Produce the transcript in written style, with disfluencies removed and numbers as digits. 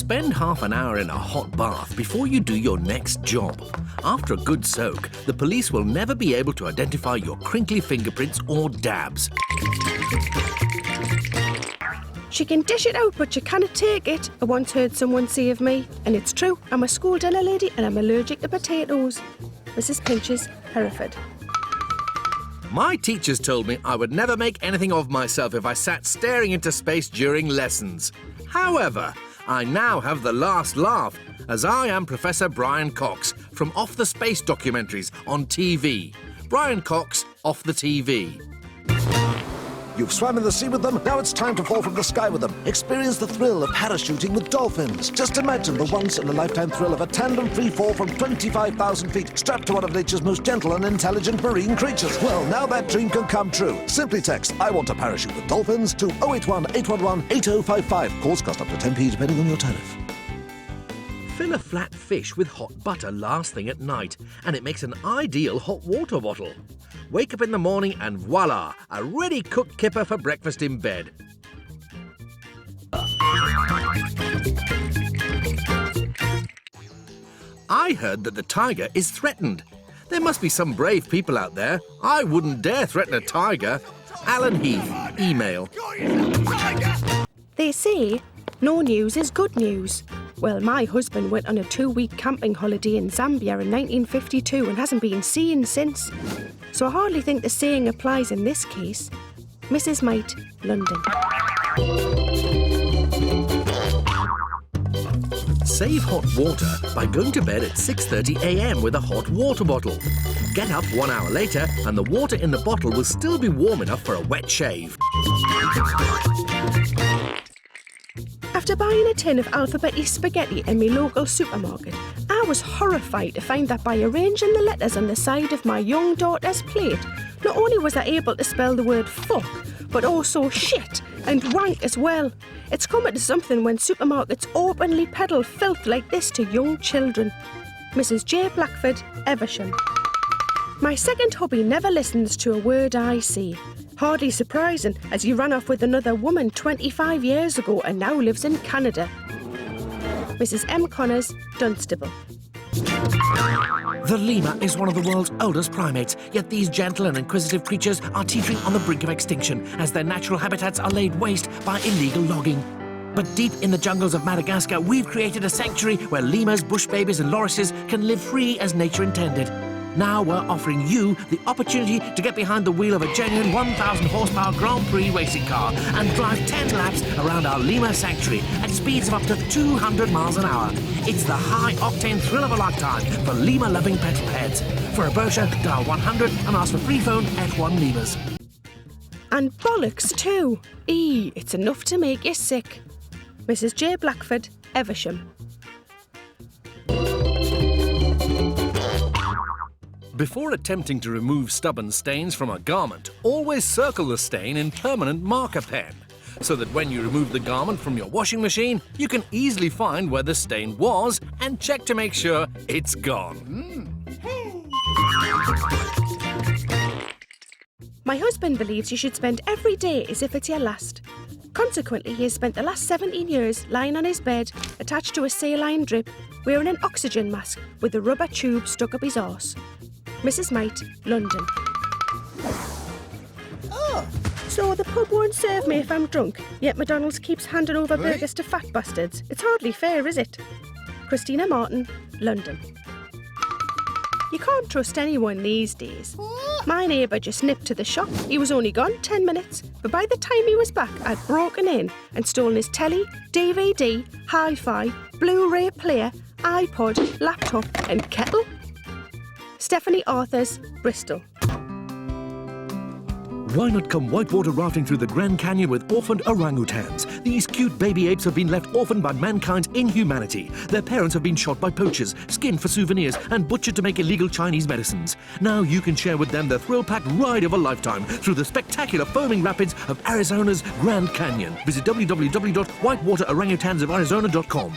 Spend half an hour in a hot bath before you do your next job. After a good soak, the police will never be able to identify your crinkly fingerprints or dabs. She can dish it out, but she cannot take it. I once heard someone say of me, and it's true, I'm a school dinner lady and I'm allergic to potatoes. Mrs. Pinches, Hereford. My teachers told me I would never make anything of myself if I sat staring into space during lessons. However, I now have the last laugh, as I am Professor Brian Cox from Off the Space documentaries on TV. Brian Cox, Off the TV. You've swam in the sea with them, now it's time to fall from the sky with them. Experience the thrill of parachuting with dolphins. Just imagine the once-in-a-lifetime thrill of a tandem free fall from 25,000 feet, strapped to one of nature's most gentle and intelligent marine creatures. Well, now that dream can come true. Simply text, I want to parachute with dolphins to 081 811 8055. Calls cost up to 10p depending on your tariff. Fill a flat fish with hot butter last thing at night, and it makes an ideal hot water bottle. Wake up in the morning and voila, a ready cooked kipper for breakfast in bed. I heard that the tiger is threatened. There must be some brave people out there. I wouldn't dare threaten a tiger. Alan Heath, email. They say no news is good news. Well, my husband went on a 2-week camping holiday in Zambia in 1952 and hasn't been seen since. So I hardly think the saying applies in this case. Mrs. Might, London. Save hot water by going to bed at 6:30 a.m. with a hot water bottle. Get up 1 hour later and the water in the bottle will still be warm enough for a wet shave. After buying a tin of alphabet spaghetti in my local supermarket, I was horrified to find that by arranging the letters on the side of my young daughter's plate, not only was I able to spell the word fuck, but also shit and wank as well. It's coming to something when supermarkets openly peddle filth like this to young children. Mrs. J. Blackford, Eversham. My second hubby never listens to a word I say. Hardly surprising, as he ran off with another woman 25 years ago and now lives in Canada. Mrs. M. Connors, Dunstable. The lemur is one of the world's oldest primates, yet these gentle and inquisitive creatures are teetering on the brink of extinction as their natural habitats are laid waste by illegal logging. But deep in the jungles of Madagascar, we've created a sanctuary where lemurs, bush babies and lorises can live free as nature intended. Now we're offering you the opportunity to get behind the wheel of a genuine 1,000 horsepower Grand Prix racing car and drive 10 laps around our lemur sanctuary at speeds of up to 200 miles an hour. It's the high-octane thrill of a lifetime for lemur-loving petrolheads. For a brochure, dial 100 and ask for free phone F1 lemurs. And bollocks too. It's enough to make you sick. Mrs. J. Blackford, Eversham. Before attempting to remove stubborn stains from a garment, always circle the stain in permanent marker pen, so that when you remove the garment from your washing machine, you can easily find where the stain was and check to make sure it's gone. My husband believes you should spend every day as if it's your last. Consequently, he has spent the last 17 years lying on his bed, attached to a saline drip, wearing an oxygen mask with a rubber tube stuck up his arse. Mrs. Might, London. So the pub won't serve me if I'm drunk, yet McDonald's keeps handing over burgers to fat bastards. It's hardly fair, is it? Christina Martin, London. You can't trust anyone these days. My neighbour just nipped to the shop. He was only gone 10 minutes, but by the time he was back, I'd broken in and stolen his telly, DVD, hi-fi, Blu-ray player, iPod, laptop and kettle. Stephanie Arthurs, Bristol. Why not come whitewater rafting through the Grand Canyon with orphaned orangutans? These cute baby apes have been left orphaned by mankind's inhumanity. Their parents have been shot by poachers, skinned for souvenirs, and butchered to make illegal Chinese medicines. Now you can share with them the thrill-packed ride of a lifetime through the spectacular foaming rapids of Arizona's Grand Canyon. Visit www.whitewaterorangutansofarizona.com.